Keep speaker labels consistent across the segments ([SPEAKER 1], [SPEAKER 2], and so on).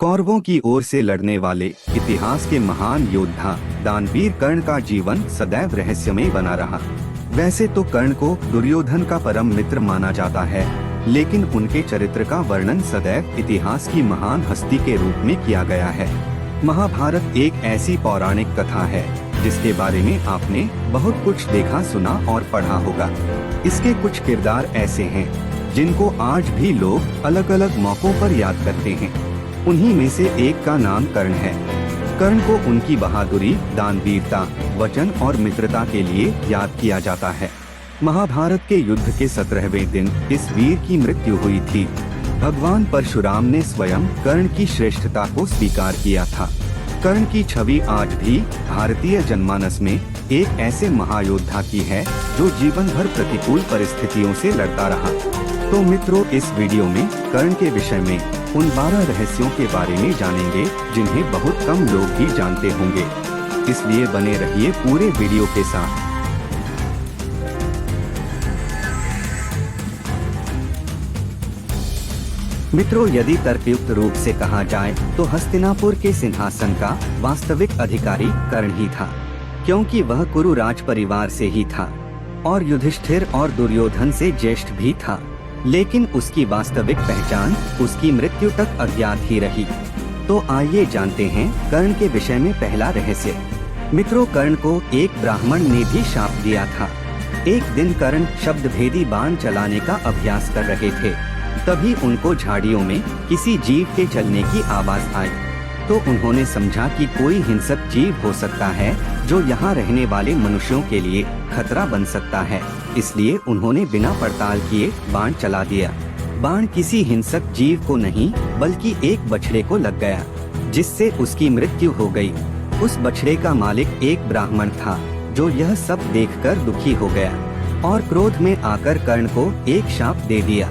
[SPEAKER 1] कौरवों की ओर से लड़ने वाले इतिहास के महान योद्धा दानवीर कर्ण का जीवन सदैव रहस्यमय बना रहा। वैसे तो कर्ण को दुर्योधन का परम मित्र माना जाता है, लेकिन उनके चरित्र का वर्णन सदैव इतिहास की महान हस्ती के रूप में किया गया है। महाभारत एक ऐसी पौराणिक कथा है जिसके बारे में आपने बहुत कुछ देखा, सुना और पढ़ा होगा। इसके कुछ किरदार ऐसे हैं जिनको आज भी लोग अलग अलग मौकों पर याद करते हैं। उन्हीं में से एक का नाम कर्ण है। कर्ण को उनकी बहादुरी, दानवीरता, वचन और मित्रता के लिए याद किया जाता है। महाभारत के युद्ध के 17वें दिन इस वीर की मृत्यु हुई थी। भगवान परशुराम ने स्वयं कर्ण की श्रेष्ठता को स्वीकार किया था। कर्ण की छवि आज भी भारतीय जनमानस में एक ऐसे महायोद्धा की है जो जीवन भर प्रतिकूल परिस्थितियों से लड़ता रहा। तो मित्रों, इस वीडियो में कर्ण के विषय में उन 12 रहस्यों के बारे में जानेंगे जिन्हें बहुत कम लोग ही जानते होंगे। इसलिए बने रहिए पूरे वीडियो के साथ। मित्रों, यदि तर्कयुक्त रूप से कहा जाए तो हस्तिनापुर के सिंहासन का वास्तविक अधिकारी कर्ण ही था, क्योंकि वह कुरु राज परिवार से ही था और युधिष्ठिर और दुर्योधन से ज्येष्ठ भी था। लेकिन उसकी वास्तविक पहचान उसकी मृत्यु तक अज्ञात ही रही। तो आइए जानते हैं कर्ण के विषय में पहला रहस्य। मित्रों, कर्ण को एक ब्राह्मण ने भी शाप दिया था। एक दिन कर्ण शब्द भेदी बाण चलाने का अभ्यास कर रहे थे, तभी उनको झाड़ियों में किसी जीव के चलने की आवाज आई। तो उन्होंने समझा कि कोई हिंसक जीव हो सकता है जो यहाँ रहने वाले मनुष्यों के लिए खतरा बन सकता है। इसलिए उन्होंने बिना पड़ताल किए बाण चला दिया। बाण किसी हिंसक जीव को नहीं बल्कि एक बछड़े को लग गया, जिससे उसकी मृत्यु हो गई। उस बछड़े का मालिक एक ब्राह्मण था जो यह सब देखकर दुखी हो गया और क्रोध में आकर कर्ण को एक शाप दे दिया।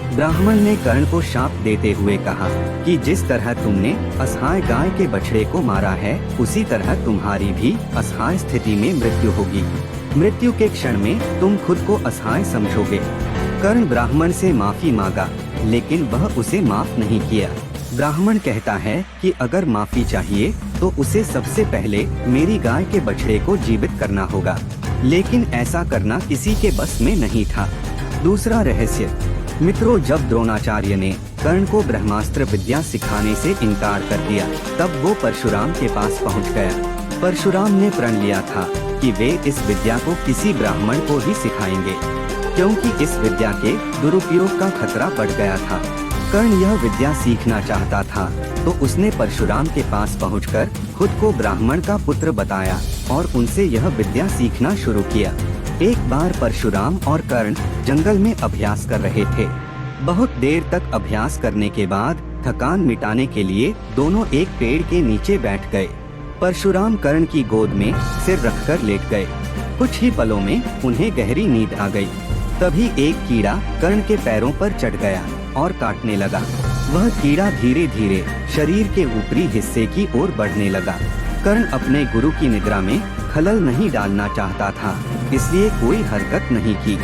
[SPEAKER 1] ब्राह्मण ने कर्ण को शाप देते हुए कहा कि जिस तरह तुमने असहाय गाय के बछड़े को मारा है, उसी तरह तुम्हारी भी असहाय स्थिति में मृत्यु होगी। मृत्यु के क्षण में तुम खुद को असहाय समझोगे। कर्ण ब्राह्मण से माफी मांगा, लेकिन वह उसे माफ नहीं किया। ब्राह्मण कहता है कि अगर माफी चाहिए तो उसे सबसे पहले मेरी गाय के बछड़े को जीवित करना होगा, लेकिन ऐसा करना किसी के बस में नहीं था। दूसरा रहस्य। मित्रों, जब द्रोणाचार्य ने कर्ण को ब्रह्मास्त्र विद्या सिखाने से इनकार कर दिया, तब वो परशुराम के पास पहुंच गया। परशुराम ने प्रण लिया था कि वे इस विद्या को किसी ब्राह्मण को ही सिखाएंगे, क्योंकि इस विद्या के दुरुपयोग का खतरा बढ़ गया था। कर्ण यह विद्या सीखना चाहता था, तो उसने परशुराम के पास पहुंचकर खुद को ब्राह्मण का पुत्र बताया और उनसे यह विद्या सीखना शुरू किया। एक बार परशुराम और कर्ण जंगल में अभ्यास कर रहे थे। बहुत देर तक अभ्यास करने के बाद थकान मिटाने के लिए दोनों एक पेड़ के नीचे बैठ गए। परशुराम कर्ण की गोद में सिर रखकर लेट गए। कुछ ही पलों में उन्हें गहरी नींद आ गई। तभी एक कीड़ा कर्ण के पैरों पर चढ़ गया और काटने लगा। वह कीड़ा धीरे धीरे शरीर के ऊपरी हिस्से की ओर बढ़ने लगा। कर्ण अपने गुरु की निद्रा में खलल नहीं डालना चाहता था, इसलिए कोई हरकत नहीं की।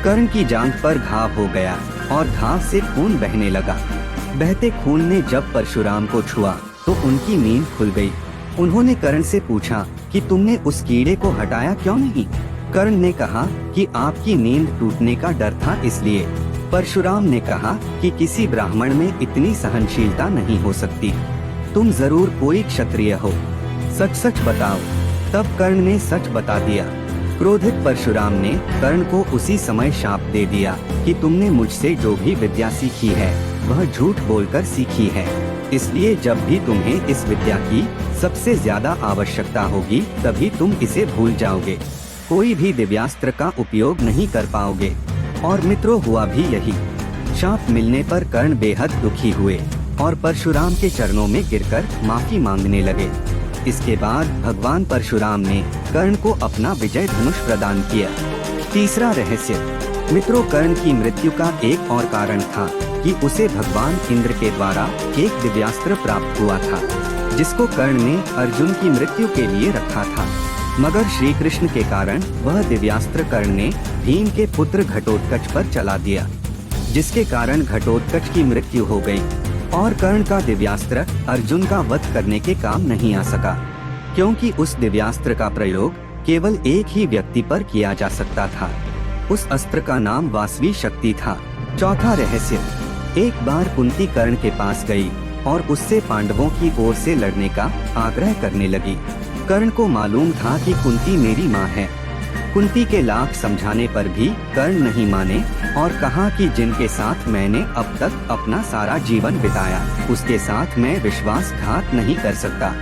[SPEAKER 1] कर्ण की जांघ पर घाव हो गया और घाव से खून बहने लगा। बहते खून ने जब परशुराम को छुआ तो उनकी नींद खुल गई। उन्होंने कर्ण से पूछा कि तुमने उस कीड़े को हटाया क्यों नहीं? कर्ण ने कहा कि आपकी नींद टूटने का डर था, इसलिए। परशुराम ने कहा कि किसी ब्राह्मण में इतनी सहनशीलता नहीं हो सकती। तुम जरूर कोई क्षत्रिय हो, सच सच बताओ। तब कर्ण ने सच बता दिया। क्रोधित परशुराम ने कर्ण को उसी समय शाप दे दिया कि तुमने मुझसे जो भी विद्या सीखी है वह झूठ बोलकर सीखी है, इसलिए जब भी तुम्हें इस विद्या की सबसे ज्यादा आवश्यकता होगी तभी तुम इसे भूल जाओगे, कोई भी दिव्यास्त्र का उपयोग नहीं कर पाओगे। और मित्रों, हुआ भी यही। शाप मिलने पर कर्ण बेहद दुखी हुए और परशुराम के चरणों में गिरकर माफी मांगने लगे। इसके बाद भगवान परशुराम ने कर्ण को अपना विजय धनुष प्रदान किया। तीसरा रहस्य। मित्रों, कर्ण की मृत्यु का एक और कारण था कि उसे भगवान इंद्र के द्वारा एक दिव्यास्त्र प्राप्त हुआ था, जिसको कर्ण ने अर्जुन की मृत्यु के लिए रखा था। मगर श्री कृष्ण के कारण वह दिव्यास्त्र कर्ण ने भीम के पुत्र घटोत्कच पर चला दिया, जिसके कारण घटोत्कच की मृत्यु हो गई और कर्ण का दिव्यास्त्र अर्जुन का वध करने के काम नहीं आ सका, क्योंकि उस दिव्यास्त्र का प्रयोग केवल एक ही व्यक्ति पर किया जा सकता था। उस अस्त्र का नाम वासवी शक्ति था। चौथा रहस्य, एक बार कुंती कर्ण के पास गई और उससे पांडवों की ओर से लड़ने का आग्रह करने लगी। कर्ण को मालूम था कि कुंती मेरी माँ है। कुंती के लाख समझाने पर भी कर्ण नहीं माने और कहा कि जिनके साथ मैंने अब तक अपना सारा जीवन बिताया, उसके साथ मैं विश्वासघात नहीं कर सकता।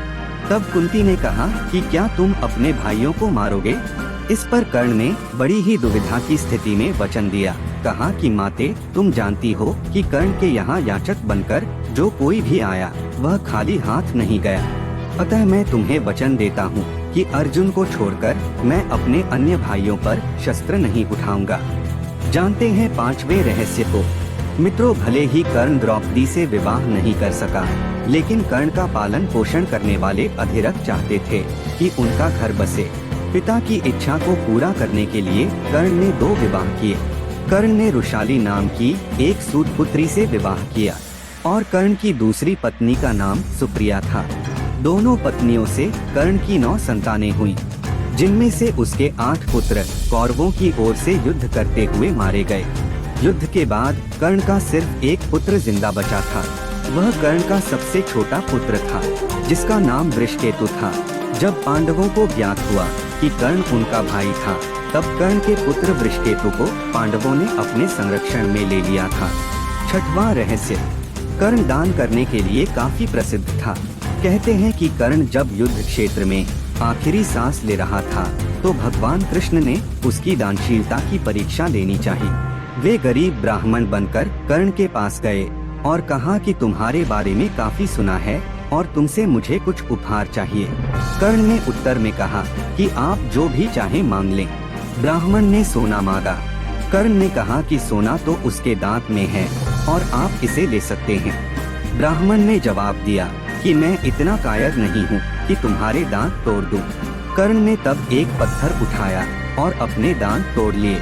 [SPEAKER 1] तब कुंती ने कहा कि क्या तुम अपने भाइयों को मारोगे? इस पर कर्ण ने बड़ी ही दुविधा की स्थिति में वचन दिया। कहा कि माते, तुम जानती हो कि कर्ण के यहाँ याचक बनकर जो कोई भी आया वह खाली हाथ नहीं गया। अतः मैं तुम्हें वचन देता हूँ कि अर्जुन को छोड़कर मैं अपने अन्य भाइयों पर शस्त्र नहीं उठाऊंगा। जानते हैं पांचवें रहस्य को। मित्रों, भले ही कर्ण द्रौपदी से विवाह नहीं कर सका, लेकिन कर्ण का पालन पोषण करने वाले अधिरथ चाहते थे कि उनका घर बसे। पिता की इच्छा को पूरा करने के लिए कर्ण ने 2 विवाह किए। कर्ण ने रुशाली नाम की एक सूत पुत्री से विवाह किया और कर्ण की दूसरी पत्नी का नाम सुप्रिया था। दोनों पत्नियों से कर्ण की 9 संतानें हुईं, जिनमें से उसके 8 पुत्र कौरवों की ओर से युद्ध करते हुए मारे गए। युद्ध के बाद कर्ण का सिर्फ एक पुत्र जिंदा बचा था। वह कर्ण का सबसे छोटा पुत्र था, जिसका नाम वृषकेतु था। जब पांडवों को ज्ञात हुआ कि कर्ण उनका भाई था, तब कर्ण के पुत्र वृषकेतु को पांडवों ने अपने संरक्षण में ले लिया था। छठवां रहस्य, कर्ण दान करने के लिए काफी प्रसिद्ध था। कहते हैं कि कर्ण जब युद्ध क्षेत्र में आखिरी सांस ले रहा था, तो भगवान कृष्ण ने उसकी दानशीलता की परीक्षा लेनी चाहिए। वे गरीब ब्राह्मण बनकर कर्ण के पास गए और कहा कि तुम्हारे बारे में काफी सुना है और तुमसे मुझे कुछ उपहार चाहिए। कर्ण ने उत्तर में कहा कि आप जो भी चाहे मांग लें। ब्राह्मण ने सोना मांगा। कर्ण ने कहा कि सोना तो उसके दांत में है और आप इसे ले सकते हैं। ब्राह्मण ने जवाब दिया कि मैं इतना कायर नहीं हूँ कि तुम्हारे दांत तोड़ दूं। कर्ण ने तब एक पत्थर उठाया और अपने दांत तोड़ लिए।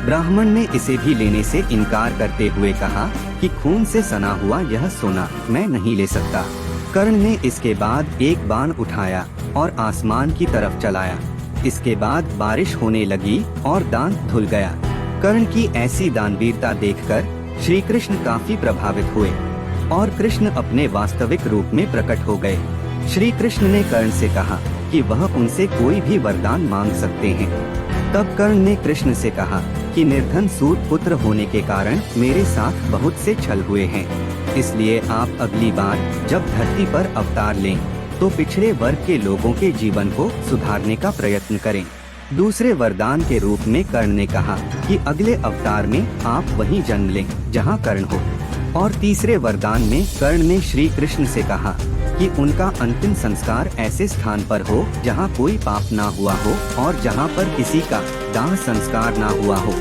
[SPEAKER 1] ब्राह्मण ने इसे भी लेने से इनकार करते हुए कहा कि खून से सना हुआ यह सोना मैं नहीं ले सकता। कर्ण ने इसके बाद एक बाण उठाया और आसमान की तरफ चलाया। इसके बाद बारिश होने लगी और दांत धुल गया। कर्ण की ऐसी दानवीरता देखकर श्री कृष्ण काफी प्रभावित हुए और कृष्ण अपने वास्तविक रूप में प्रकट हो गए। श्री कृष्ण ने कर्ण से कहा कि वह उनसे कोई भी वरदान मांग सकते हैं। तब कर्ण ने कृष्ण से कहा कि निर्धन सूत पुत्र होने के कारण मेरे साथ बहुत से छल हुए हैं, इसलिए आप अगली बार जब धरती पर अवतार लें तो पिछड़े वर्ग के लोगों के जीवन को सुधारने का प्रयत्न करें। दूसरे वरदान के रूप में कर्ण ने कहा कि अगले अवतार में आप वहीं जन्म लें जहां कर्ण हो। और तीसरे वरदान में कर्ण ने श्री कृष्ण से कहा कि उनका अंतिम संस्कार ऐसे स्थान पर हो जहां कोई पाप ना हुआ हो और जहां पर किसी का दाह संस्कार ना हुआ हो।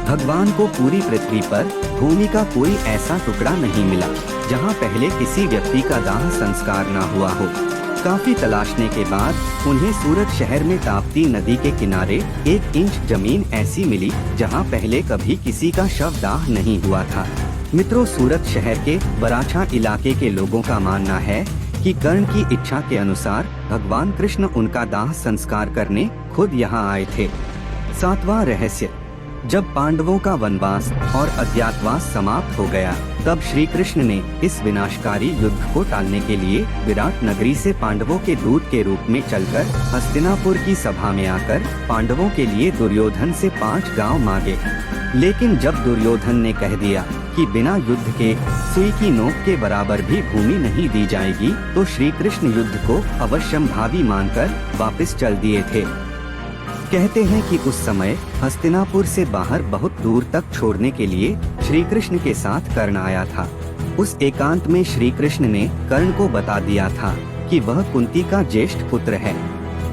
[SPEAKER 1] भगवान को पूरी पृथ्वी पर भूमि का कोई ऐसा टुकड़ा नहीं मिला जहां पहले किसी व्यक्ति का दाह संस्कार ना हुआ हो। काफी तलाशने के बाद उन्हें सूरत शहर में ताप्ती नदी के किनारे 1 इंच जमीन ऐसी मिली जहां पहले कभी किसी का शव दाह नहीं हुआ था। मित्रों, सूरत शहर के बराछा इलाके के लोगों का मानना है कि कर्ण की इच्छा के अनुसार भगवान कृष्ण उनका दाह संस्कार करने खुद यहाँ आए थे। 7वां रहस्य, जब पांडवों का वनवास और अज्ञातवास समाप्त हो गया, तब श्री कृष्ण ने इस विनाशकारी युद्ध को टालने के लिए विराट नगरी से पांडवों के दूत के रूप में चलकर हस्तिनापुर की सभा में आकर पांडवों के लिए दुर्योधन से 5 गांव मांगे। लेकिन जब दुर्योधन ने कह दिया कि बिना युद्ध के सुई की नोक के बराबर भी भूमि नहीं दी जाएगी, तो श्री कृष्ण युद्ध को अवश्यंभावी मानकर वापस चल दिए थे। कहते हैं कि उस समय हस्तिनापुर से बाहर बहुत दूर तक छोड़ने के लिए श्री कृष्ण के साथ कर्ण आया था। उस एकांत में श्री कृष्ण ने कर्ण को बता दिया था कि वह कुंती का ज्येष्ठ पुत्र है।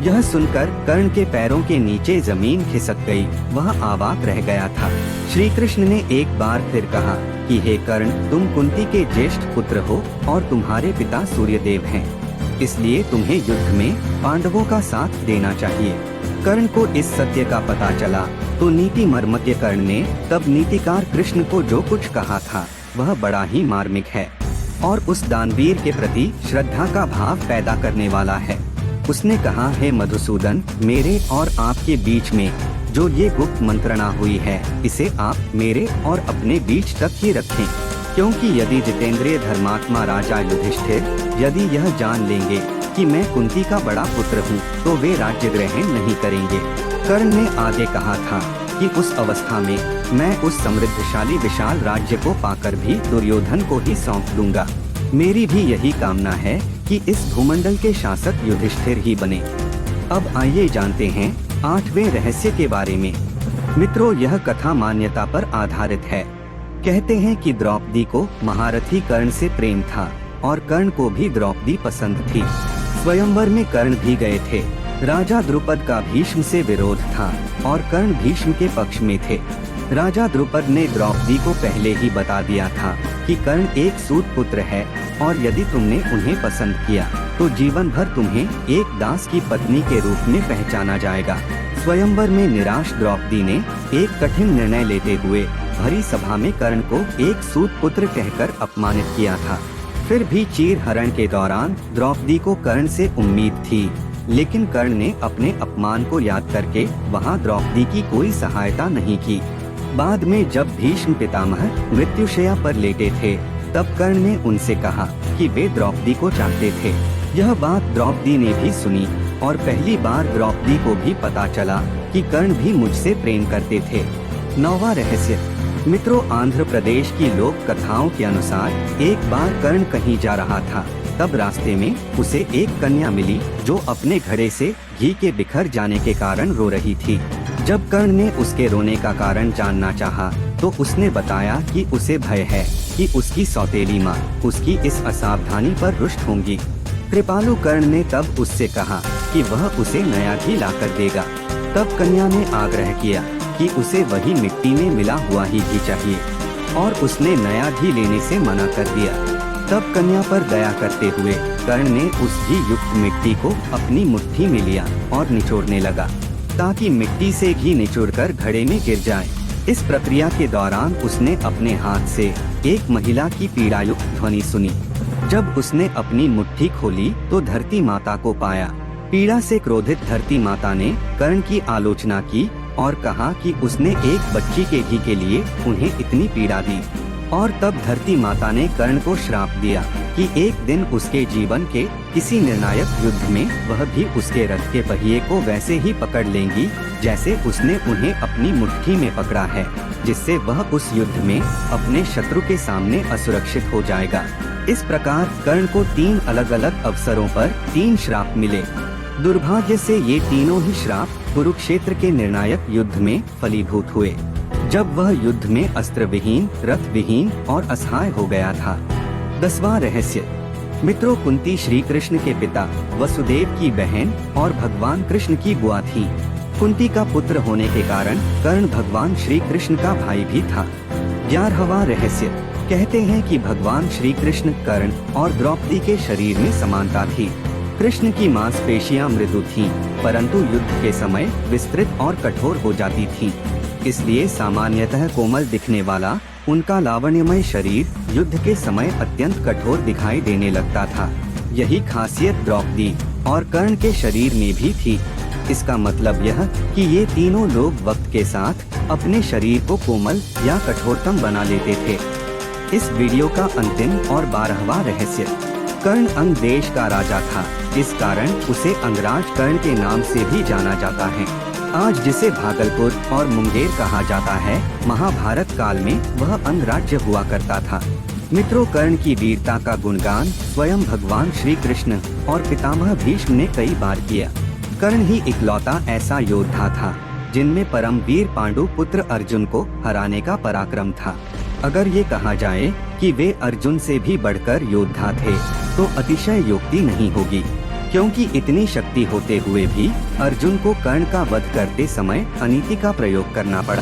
[SPEAKER 1] यह सुनकर कर्ण के पैरों के नीचे जमीन खिसक गई, वह अवाक रह गया था। श्री कृष्ण ने एक बार फिर कहा कि हे कर्ण, तुम कुंती के ज्येष्ठ पुत्र हो और तुम्हारे पिता सूर्यदेव हैं, इसलिए तुम्हें युद्ध में पांडवों का साथ देना चाहिए। कर्ण को इस सत्य का पता चला तो नीति मर्मज्ञ कर्ण ने तब नीतिकार कृष्ण को जो कुछ कहा था वह बड़ा ही मार्मिक है। और उस दानवीर के प्रति श्रद्धा का भाव पैदा करने वाला है। उसने कहा, हे मधुसूदन, मेरे और आपके बीच में जो ये गुप्त मंत्रणा हुई है, इसे आप मेरे और अपने बीच तक ही रखें, क्योंकि यदि जितेंद्रिय धर्मात्मा राजा युधिष्ठिर यदि यह जान लेंगे कि मैं कुंती का बड़ा पुत्र हूँ, तो वे राज्य ग्रहण नहीं करेंगे। कर्ण ने आगे कहा था कि उस अवस्था में मैं उस समृद्धशाली विशाल राज्य को पाकर भी दुर्योधन को ही सौंप दूंगा। मेरी भी यही कामना है कि इस भूमंडल के शासक युधिष्ठिर ही बने। अब आइए जानते हैं 8वें रहस्य के बारे में। मित्रों, यह कथा मान्यता पर आधारित है। कहते हैं कि द्रौपदी को महारथी कर्ण से प्रेम था और कर्ण को भी द्रौपदी पसंद थी। स्वयंवर में कर्ण भी गए थे। राजा द्रुपद का भीष्म से विरोध था और कर्ण भीष्म के पक्ष में थे। राजा द्रुपद ने द्रौपदी को पहले ही बता दिया था कि कर्ण एक सूत पुत्र है और यदि तुमने उन्हें पसंद किया तो जीवन भर तुम्हें एक दास की पत्नी के रूप में पहचाना जाएगा। स्वयंवर में निराश द्रौपदी ने एक कठिन निर्णय लेते हुए भरी सभा में कर्ण को एक सूत पुत्र कहकर अपमानित किया था। फिर भी चीर हरण के दौरान द्रौपदी को कर्ण से उम्मीद थी, लेकिन कर्ण ने अपने अपमान को याद करके वहां द्रौपदी की कोई सहायता नहीं की। बाद में जब भीष्म पितामह मृत्युशैया पर लेटे थे, तब कर्ण ने उनसे कहा कि वे द्रौपदी को चाहते थे। यह बात द्रौपदी ने भी सुनी और पहली बार द्रौपदी को भी पता चला कि कर्ण भी मुझसे प्रेम करते थे। 9वां रहस्य। मित्रों, आंध्र प्रदेश की लोक कथाओं के अनुसार एक बार कर्ण कहीं जा रहा था। तब रास्ते में उसे एक कन्या मिली जो अपने घड़े से घी के बिखर जाने के कारण रो रही थी। जब कर्ण ने उसके रोने का कारण जानना चाहा, तो उसने बताया कि उसे भय है कि उसकी सौतेली माँ उसकी इस असावधानी पर रुष्ट होंगी। कृपालु कर्ण ने तब उससे कहा कि वह उसे नया घी लाकर देगा। तब कन्या ने आग्रह किया कि उसे वही मिट्टी में मिला हुआ ही घी चाहिए और उसने नया घी लेने से मना कर दिया। तब कन्या पर दया करते हुए कर्ण ने उस घी युक्त मिट्टी को अपनी मुट्ठी में लिया और निचोड़ने लगा ताकि मिट्टी से घी निचोड़कर घड़े में गिर जाए। इस प्रक्रिया के दौरान उसने अपने हाथ से एक महिला की पीड़ायुक्त ध्वनि सुनी। जब उसने अपनी मुट्ठी खोली तो धरती माता को पाया। पीड़ा से क्रोधित धरती माता ने कर्ण की आलोचना की और कहा कि उसने एक बच्ची के घी के लिए उन्हें इतनी पीड़ा दी। और तब धरती माता ने कर्ण को श्राप दिया कि एक दिन उसके जीवन के किसी निर्णायक युद्ध में वह भी उसके रथ के पहिए को वैसे ही पकड़ लेंगी जैसे उसने उन्हें अपनी मुट्ठी में पकड़ा है, जिससे वह उस युद्ध में अपने शत्रु के सामने असुरक्षित हो जाएगा। इस प्रकार कर्ण को 3 अलग अलग अवसरों पर 3 श्राप मिले। दुर्भाग्य से ये तीनों ही श्राप कुरुक्षेत्र के निर्णायक युद्ध में फलीभूत हुए, जब वह युद्ध में अस्त्र विहीन, रथ विहीन और असहाय हो गया था। 10वां रहस्य। मित्रों, कुंती श्री कृष्ण के पिता वसुदेव की बहन और भगवान कृष्ण की बुआ थी। कुंती का पुत्र होने के कारण कर्ण भगवान श्री कृष्ण का भाई भी था। 11वां रहस्य। कहते हैं कि भगवान श्री कृष्ण, कर्ण और द्रौपदी के शरीर में समानता थी। कृष्ण की मांसपेशियां मृदु थीं, परंतु युद्ध के समय विस्तृत और कठोर हो जाती थीं। इसलिए सामान्यतः कोमल दिखने वाला उनका लावण्यमय शरीर युद्ध के समय अत्यंत कठोर दिखाई देने लगता था। यही खासियत द्रौपदी और कर्ण के शरीर में भी थी। इसका मतलब यह कि ये तीनों लोग वक्त के साथ अपने शरीर को कोमल या कठोरतम बना लेते थे। इस वीडियो का अंतिम और 12वां रहस्य। कर्ण अंग देश का राजा था, इस कारण उसे अंगराज कर्ण के नाम से भी जाना जाता है। आज जिसे भागलपुर और मुंगेर कहा जाता है, महाभारत काल में वह अंग राज्य हुआ करता था। मित्रों, कर्ण की वीरता का गुणगान स्वयं भगवान श्री कृष्ण और पितामह भीष्म ने कई बार किया। कर्ण ही इकलौता ऐसा योद्धा था जिनमें परम वीर पांडु पुत्र अर्जुन को हराने का पराक्रम था। अगर ये कहा जाए कि वे अर्जुन से भी बढ़कर योद्धा थे, तो अतिशय योक्ति नहीं होगी, क्योंकि इतनी शक्ति होते हुए भी अर्जुन को कर्ण का वध करते समय अनीति का प्रयोग करना पड़ा।